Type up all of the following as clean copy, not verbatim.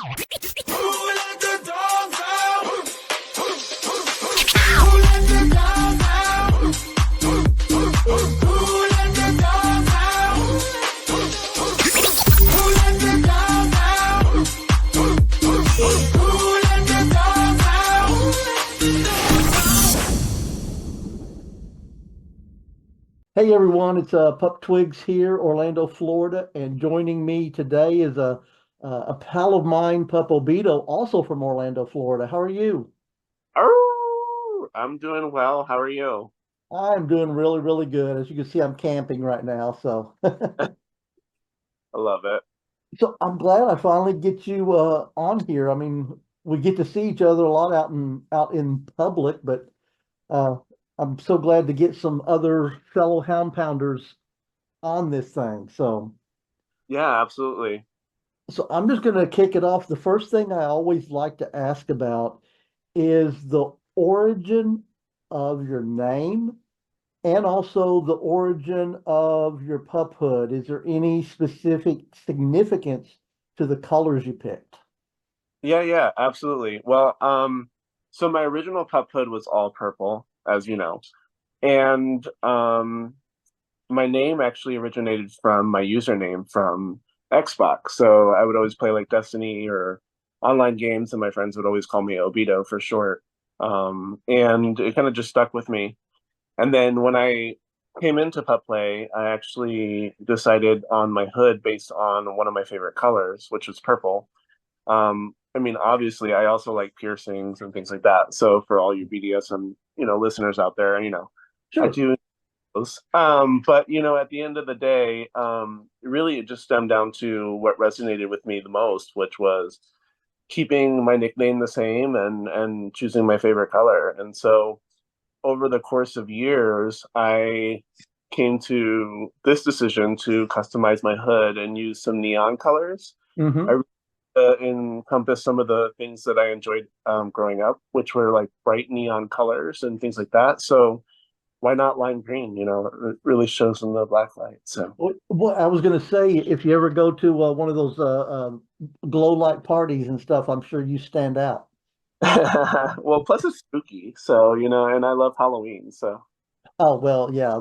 let the dogs out? Who let the dogs out? Who let the dogs out? Who let the dogs out? Who let the dogs out? Hey everyone, it's Pup Twigs here, Orlando, Florida, and joining me today is a pal of mine, Pup Obido, also from Orlando, Florida. How are you? Oh, I'm doing well. How are you? I'm doing really, really good. As you can see, I'm camping right now, so I love it. so I'm glad I finally get you on here. I mean, we get to see each other a lot out in public, but uh, I'm so glad to get some other fellow hound pounders on this thing. Yeah, absolutely. So I'm just going to kick it off. The first thing I always like to ask about is the origin of your name and also the origin of your puphood. Is there any specific significance to the colors you picked? Yeah, absolutely. Well, so my original pup hood was all purple, as you know. And my name actually originated from my username from Xbox. So I would always play like Destiny or online games, and my friends would always call me Obito for short. And it kind of just stuck with me. And then when I came into pup play, I actually decided on my hood based on one of my favorite colors, which was purple. I mean, obviously, I also like piercings and things like that. So for all you BDSM, listeners out there, I Sure. do those. But at the end of the day, really it just stemmed down to what resonated with me the most, which was keeping my nickname the same and choosing my favorite color. And so over the course of years, I came to this decision to customize my hood and use some neon colors. Hmm. I encompass some of the things that I enjoyed growing up, which were like bright neon colors and things like that. So why not lime green? It really shows in the black light. So, Well, I was going to say, if you ever go to one of those glow light parties and stuff, I'm sure you stand out. well, plus it's spooky. So, and I love Halloween. So, Oh, well, yeah,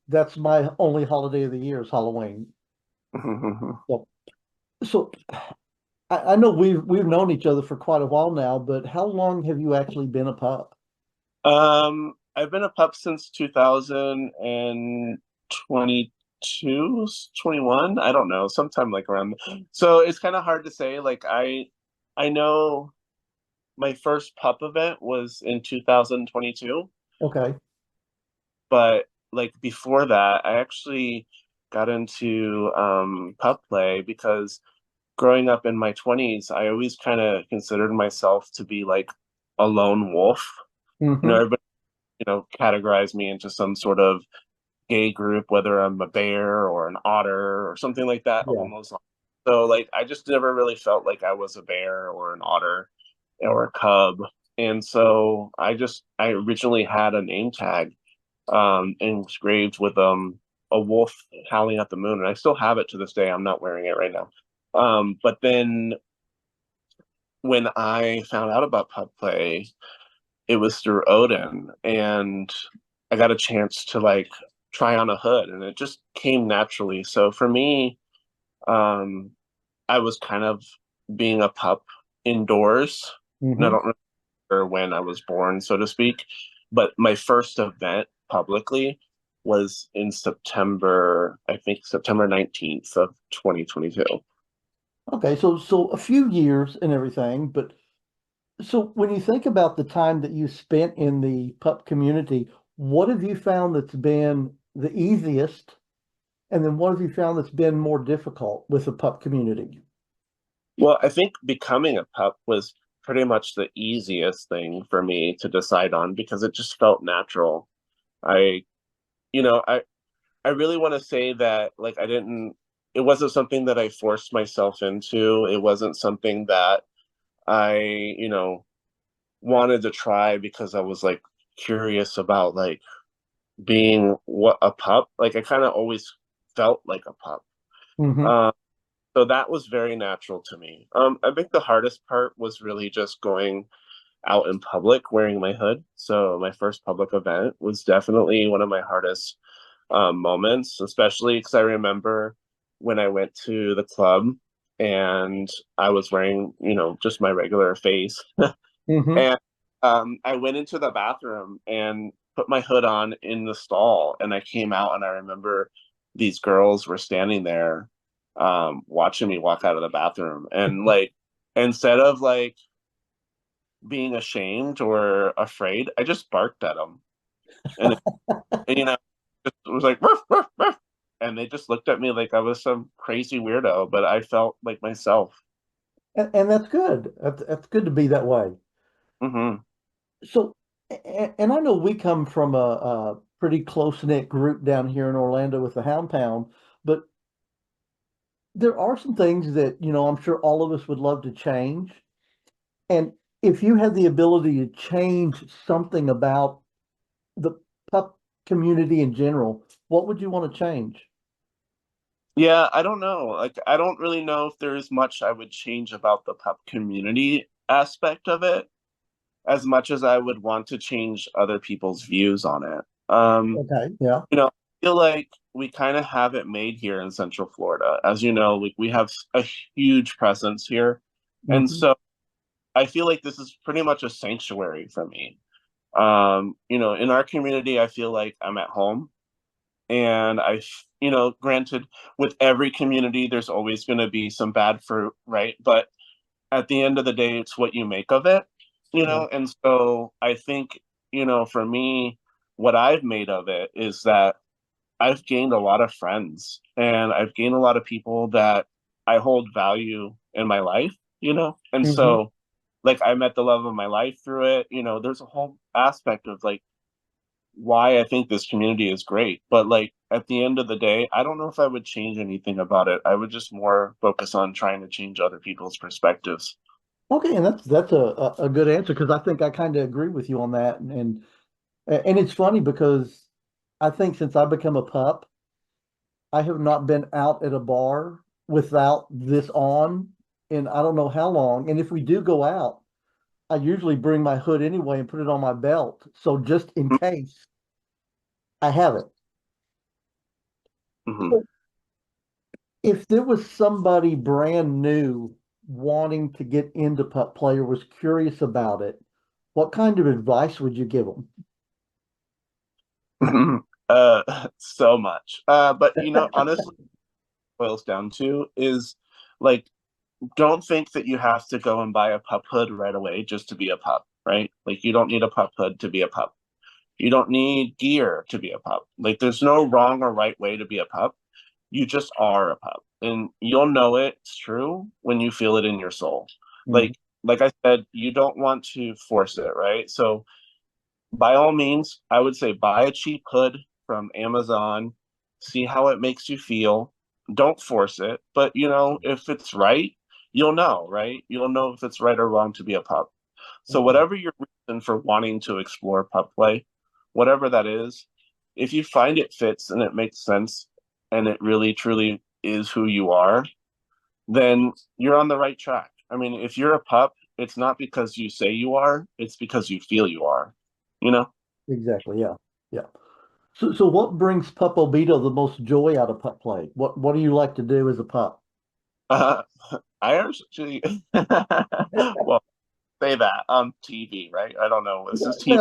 that's my only holiday of the year is Halloween. So, so I know we've known each other for quite a while now, but how long have you actually been a pup? I've been a pup since 2022, 21. I don't know, sometime like around. So it's kind of hard to say. Like I know my first pup event was in 2022, Okay. but like before that, I actually got into pup play because growing up in my 20s, I always kind of considered myself to be like a lone wolf. Hmm. Everybody, categorized me into some sort of gay group, whether I'm a bear or an otter or something like that Yeah. along those lines. So like I just never really felt like I was a bear or an otter or a cub. And so I originally had a name tag engraved with a wolf howling at the moon, and I still have it to this day. I'm not wearing it right now. But then when I found out about pup play, it was through Odin, and I got a chance to like try on a hood, and it just came naturally. So for me, um, I was kind of being a pup indoors, and I Hmm. don't remember when I was born, so to speak. But my first event publicly was in September, I think September 19th of 2022. Okay, so a few years and everything, but so when you think about the time that you spent in the pup community, what have you found that's been the easiest? And then what have you found that's been more difficult with the pup community? Well, I think becoming a pup was pretty much the easiest thing for me to decide on because it just felt natural. I, you know, I really want to say that like it wasn't something that I forced myself into. It wasn't something that I, wanted to try because I was like curious about like being what a pup. Like I kind of always felt like a pup. Hmm. Um, So that was very natural to me. I think the hardest part was really just going out in public wearing my hood. So my first public event was definitely one of my hardest moments, especially because I remember when I went to the club and I was wearing, just my regular face. Hmm. And I went into the bathroom and put my hood on in the stall. And I came out and I remember these girls were standing there watching me walk out of the bathroom. And like, instead of like being ashamed or afraid, I just barked at them. And, it was like, ruff, ruff, ruff. And they just looked at me like I was some crazy weirdo, but I felt like myself. And that's good. That's good to be that way. Hmm. So, and I know we come from a pretty close-knit group down here in Orlando with the Hound Pound, but there are some things that, I'm sure all of us would love to change. And if you had the ability to change something about the pup community in general, what would you want to change? Yeah, I don't know. Like, I don't really know if there's much I would change about the pup community aspect of it, as much as I would want to change other people's views on it. Okay, yeah. I feel like we kind of have it made here in Central Florida. As you know, we have a huge presence here. And Hmm. so I feel like this is pretty much a sanctuary for me. In our community, I feel like I'm at home. And granted, with every community, there's always going to be some bad fruit, right? But at the end of the day, it's what you make of it, Yeah. And so I think, for me, what I've made of it is that I've gained a lot of friends and I've gained a lot of people that I hold value in my life, And Hmm. so, like, I met the love of my life through it. There's a whole aspect of like why I think this community is great. But like at the end of the day, I don't know if I would change anything about it. I would just more focus on trying to change other people's perspectives. Okay, and that's a good answer because I think I kind of agree with you on that. And it's funny because I think since I've become a pup, I have not been out at a bar without this on in I don't know how long. And if we do go out, I usually bring my hood anyway and put it on my belt. So just in case I have it. Mm-hmm. So if there was somebody brand new wanting to get into pup play or was curious about it, what kind of advice would you give them? So much. But honestly, what it boils down to is like, don't think that you have to go and buy a pup hood right away just to be a pup, right? Like, you don't need a pup hood to be a pup. You don't need gear to be a pup. Like, there's no wrong or right way to be a pup. You just are a pup, and you'll know it's true when you feel it in your soul. Mhm. Like I said, you don't want to force it, right? So by all means, I would say buy a cheap hood from Amazon, see how it makes you feel. Don't force it, but if it's right, you'll know, right? You'll know if it's right or wrong to be a pup. So Okay. whatever your reason for wanting to explore pup play, whatever that is, if you find it fits and it makes sense and it really truly is who you are, then you're on the right track. I mean, if you're a pup, it's not because you say you are, it's because you feel you are, you know? Exactly. Yeah. Yeah. So what brings Pup Obido the most joy out of pup play? What do you like to do as a pup? Uh, I actually, well, say that on TV, right? I don't know. This is TV.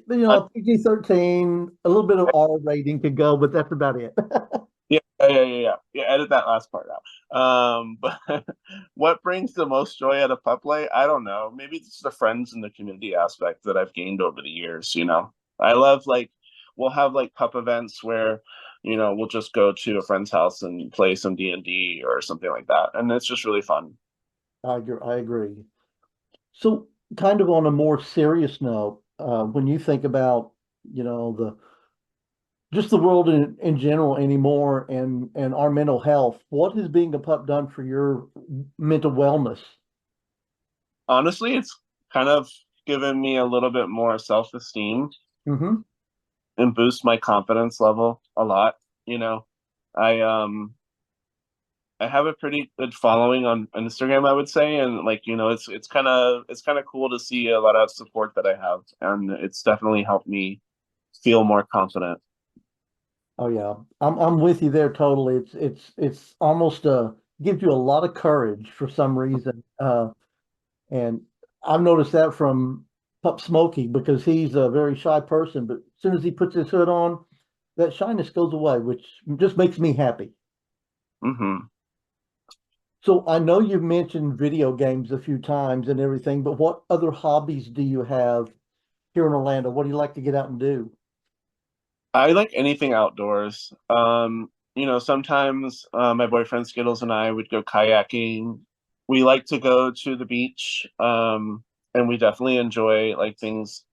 Well, PG-13, a little bit of R rating could go, but that's about it. Yeah. Edit that last part out. But what brings the most joy out of pup play? I don't know. Maybe it's the friends and the community aspect that I've gained over the years. I love like we'll have like pup events where we'll just go to a friend's house and play some D&D or something like that, and it's just really fun. I agree. So kind of on a more serious note, when you think about, the just the world in general anymore and our mental health, what has being a pup done for your mental wellness? Honestly, it's kind of given me a little bit more self-esteem Hmm. and boost my confidence level a lot. You know, I I have a pretty good following on Instagram, I would say, and like it's kind of cool to see a lot of support that I have, and it's definitely helped me feel more confident. Oh yeah, I'm with you there totally. It's almost gives you a lot of courage for some reason. And I've noticed that from Pup Smokey because he's a very shy person, but as soon as he puts his hood on, that shyness goes away, which just makes me happy. Hmm. So I know you've mentioned video games a few times and everything, but what other hobbies do you have here in Orlando? What do you like to get out and do? I like anything outdoors. Sometimes my boyfriend Skittles and I would go kayaking. We like to go to the beach, and we definitely enjoy like things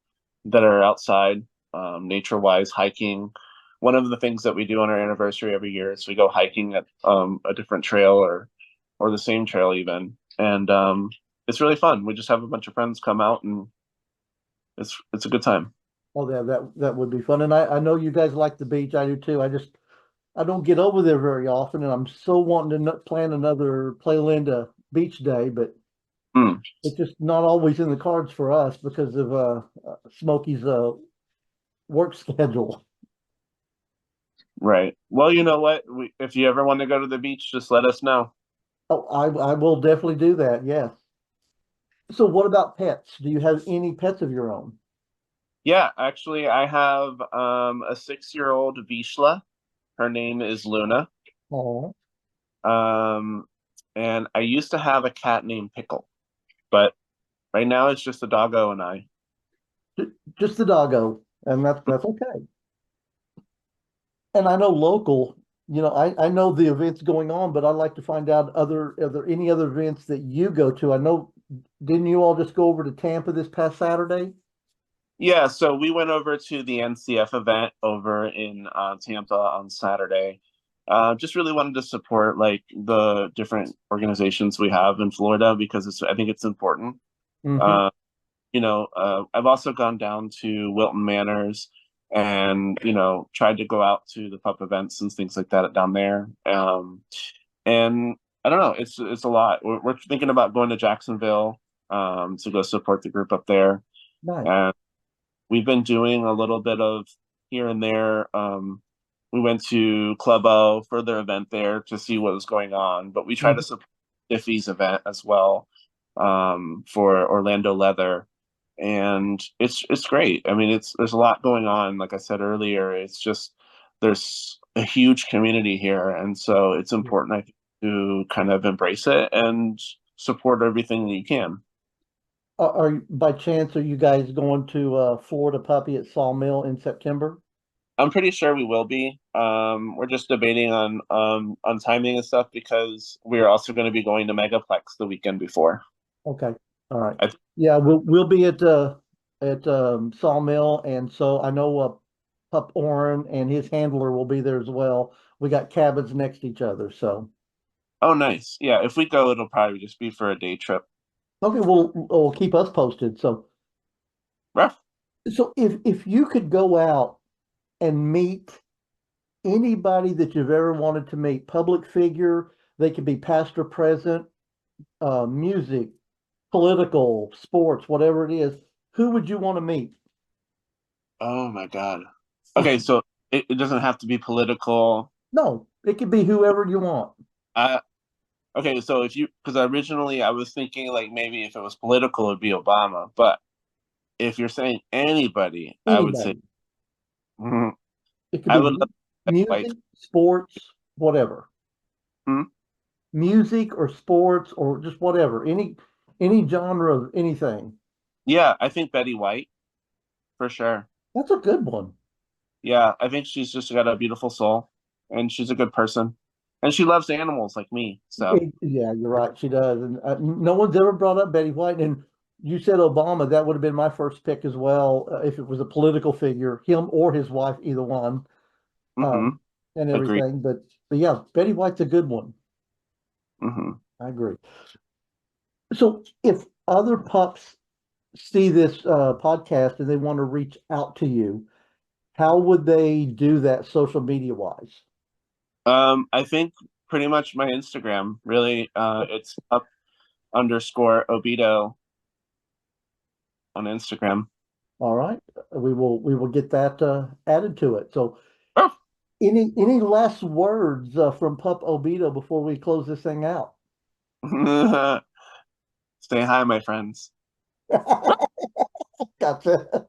that are outside, nature-wise, hiking. One of the things that we do on our anniversary every year is we go hiking at a different trail or the same trail even, and it's really fun. We just have a bunch of friends come out, and it's a good time. Oh, yeah, that would be fun. And I know you guys like the beach. I do too. I don't get over there very often, and I'm so wanting to plan another Play Linda beach day, but Mm, it's just not always in the cards for us because of Smokey's work schedule. right. Well, you know what? If you ever want to go to the beach, just let us know. Oh, I will definitely do that. Yes. So what about pets? Do you have any pets of your own? Yeah, actually, I have a 6-year-old Vishla. Her name is Luna. Oh, Um, and I used to have a cat named Pickle, but right now it's just a doggo and I. just the doggo, and that's okay. And I know local, I know the events going on, but I'd like to find out are there any other events that you go to? I know, didn't you all just go over to Tampa this past Saturday? Yeah, so we went over to the NCF event over in Tampa on Saturday. Just really wanted to support like the different organizations we have in Florida because I think it's important. Hmm. Uh, I've also gone down to Wilton Manors and, tried to go out to the pup events and things like that down there. And I don't know, it's a lot. We're thinking about going to Jacksonville to go support the group up there. Nice. And we've been doing a little bit of here and there. We went to Club O for their event there to see what was going on, but we try to Mhm. support Diffie's event as well, for Orlando Leather, and it's great. I mean, there's a lot going on. Like I said earlier, it's just there's a huge community here, and so it's important, I think, to kind of embrace it and support everything that you can. By chance, are you guys going to Florida Puppy at Sawmill in September? I'm pretty sure we will be. We're just debating on timing and stuff because we're also going to be going to Megaplex the weekend before. Okay. All right. I Yeah, we'll be at Sawmill, and so I know Pup Oren and his handler will be there as well. We got cabins next to each other, so Oh, nice. Yeah, if we go, it'll probably just be for a day trip. okay. We'll keep us posted. Rough. So if you could go out and meet anybody that you've ever wanted to meet, public figure, they could be past or present, music, political, sports, whatever it is, who would you want to meet? Oh my God. Okay, so it doesn't have to be political. No, it could be whoever you want. Uh, okay, so because originally I was thinking like maybe if it was political, it'd be Obama, but if you're saying anybody, I would say Anybody. mhm, It could I be would love White. music, sports, whatever. Hmm? Music or sports or just whatever. Any genre of anything. Yeah, I think Betty White for sure. That's a good one. Yeah, I think she's just got a beautiful soul and she's a good person. And she loves animals like me. So, Yeah, you're right. She does. And no one's ever brought up Betty White. And you said Obama. That would have been my first pick as well, if it was a political figure, him or his wife, either one, hmm, um, and agree. everything. But yeah, Betty White's a good one. Hmm. I agree. So if other pups see this podcast and they want to reach out to you, how would they do that social media wise? I think pretty much my Instagram. Really, it's up_Obido on Instagram. All right, we will get that added to it. So, Oh. any last words from Pup Obido before we close this thing out? Stay high, my friends. Gotcha.